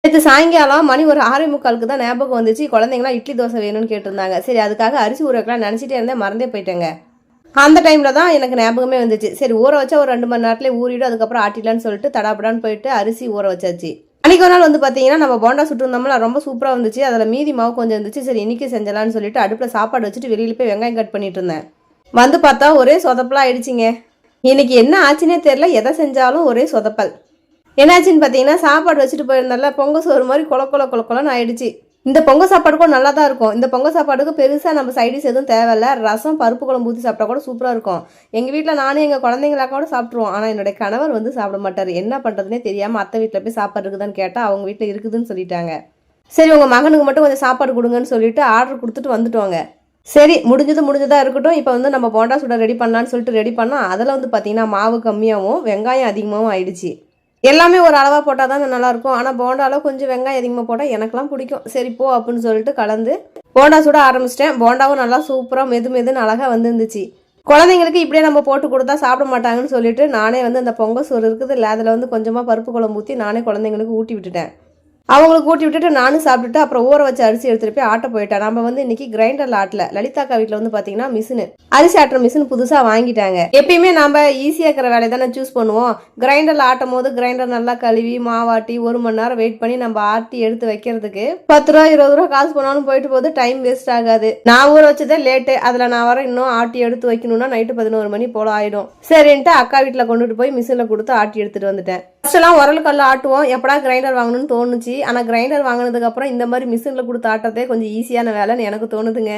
நேற்று சாயங்காலம் மணி ஒரு 6:45 தான் ஞாபகம் வந்துச்சு. குழந்தைங்களாம் இட்லி தோசை வேணும்னு கேட்டிருந்தாங்க. சரி அதுக்காக அரிசி ஊற வைக்கலாம் நினச்சிட்டே இருந்தேன், மறந்தே போயிட்டேங்க. அந்த டைமில் தான் எனக்கு ஞாபகமே வந்துச்சு. சரி ஊற வச்சா ஒரு 2 மணி நேரத்துலேயே ஊறிடும், அதுக்கப்புறம் ஆட்டிடலான்னு சொல்லிட்டு தடாபடான்னு போயிட்டு அரிசி ஊற வச்சாச்சு. அன்றைக்கி ஒரு நாள் வந்து பார்த்தீங்கன்னா நம்ம போண்டா சுட்டுருந்தோம்ல, ரொம்ப சூப்பராக வந்துச்சு. அதில் மீதி மாவு கொஞ்சம் இருந்துச்சு. சரி இன்றைக்கி செஞ்சலான்னு சொல்லிட்டு அடுப்பில் சாப்பாடு வச்சுட்டு வெளியில் போய் வெங்காயம் கட் பண்ணிட்டு இருந்தேன். வந்து பார்த்தா ஒரே சொதப்பலாக ஆயிடுச்சிங்க. இன்னைக்கு என்ன ஆச்சுன்னே தெரில, எதை செஞ்சாலும் ஒரே சொதப்பல். என்னாச்சுன்னு பார்த்தீங்கன்னா சாப்பாடு வச்சுட்டு போயிருந்தால பொங்கல் சோறு மாதிரி கொலன்னு ஆயிடுச்சு. இந்த பொங்கல் சாப்பாடுக்கும் நல்லா தான் இருக்கும். இந்த பொங்கல் சாப்பாடுக்கு பெருசாக நம்ம சைடிஸ் எதுவும் தேவையில்ல. ரசம் பருப்பு குழம்பு ஊற்றி சாப்பிட்டா கூட சூப்பராக இருக்கும். எங்கள் வீட்டில் நானும் எங்கள் குழந்தைங்களாக்க கூட சாப்பிட்ருவோம். ஆனால் என்னுடைய கணவர் வந்து சாப்பிட மாட்டார். என்ன பண்ணுறதுனே தெரியாமல் அத்தை வீட்டில் போய் சாப்பாடு இருக்குதான்னு கேட்டால் அவங்க வீட்டில் இருக்குதுன்னு சொல்லிட்டாங்க. சரி உங்கள் மகனுக்கு மட்டும் கொஞ்சம் சாப்பாடு கொடுங்கன்னு சொல்லிட்டு ஆர்டர் கொடுத்துட்டு வந்துட்டோங்க. சரி முடிஞ்சதாக இருக்கட்டும். இப்போ வந்து நம்ம போண்டா சுட ரெடி பண்ணலான்னு சொல்லிட்டு ரெடி பண்ணால் அதில் வந்து பார்த்திங்கன்னா மாவு கம்மியாகவும் வெங்காயம் அதிகமாகவும் ஆயிடுச்சு. எல்லாமே ஒரு அளவாக போட்டால் தான் நல்லாயிருக்கும். ஆனால் போண்டாவில் கொஞ்சம் வெங்காயம் அதிகமாக போட்டால் எனக்கெல்லாம் பிடிக்கும். சரி போ அப்படின்னு சொல்லிட்டு கலந்து போண்டா சுட ஆரம்பிச்சிட்டேன். போண்டாவும் நல்லா சூப்பராக மெதுன்னு அழகாக வந்துருந்துச்சு. குழந்தைங்களுக்கு இப்படியே நம்ம போட்டு கொடுத்தா சாப்பிட மாட்டாங்கன்னு சொல்லிட்டு நானே வந்து அந்த பொங்கல் சோறு இருக்குது இல்லை, அதில் வந்து கொஞ்சமாக பருப்பு குழம்பு ஊற்றி நானே குழந்தைங்களுக்கு ஊட்டி விட்டுட்டேன். அவங்களுக்கு ஊட்டி விட்டுட்டு நானும் சாப்பிட்டுட்டு அப்புறம் ஊற வச்சு அரிசி எடுத்துகிட்டு போய் ஆட்ட போயிட்டேன். நம்ம வந்து இன்னைக்கு கிரைண்டரில் ஆட்டல. லலிதாக்கா வீட்டில் வந்து பார்த்தீங்கன்னா மிஷினு அரிசி ஆட்டுற மிஷின் புதுசாக வாங்கிட்டாங்க. எப்பயுமே நம்ம ஈஸியாக இருக்கிற வேலையை தானே சூஸ் பண்ணுவோம். கிரைண்டரில் ஆட்டும் போது கிரைண்டர் நல்லா கழுவி மாவாட்டி 1 மணி நேரம் வெயிட் பண்ணி நம்ம ஆட்டி எடுத்து வைக்கிறதுக்கு 10 ரூபா 20 ரூபா காசு போனாலும் போயிட்டு போது, டைம் வேஸ்ட் ஆகாது. நான் ஊற வச்சதே லேட்டு. அதில் நான் வர இன்னும் ஆட்டி எடுத்து வைக்கணும்னா நைட்டு 11 மணி போல ஆயிடும். சரின்ட்டு அக்கா வீட்டில் கொண்டுட்டு போய் மிஷினில் கொடுத்து ஆட்டி எடுத்துட்டு வந்துட்டேன். ஃபர்ஸ்ட்லாம் உரல் கல்ல ஆட்டுவோம், எப்படா கிரைண்டர் வாங்கணும்னு தோணுச்சு. ஆனால் கிரைண்டர் வாங்கினதுக்கப்புறம் இந்த மாதிரி மிஷினில் கொடுத்து ஆட்டுறதே கொஞ்சம் ஈஸியான வேலைன்னு எனக்கு தோணுதுங்க.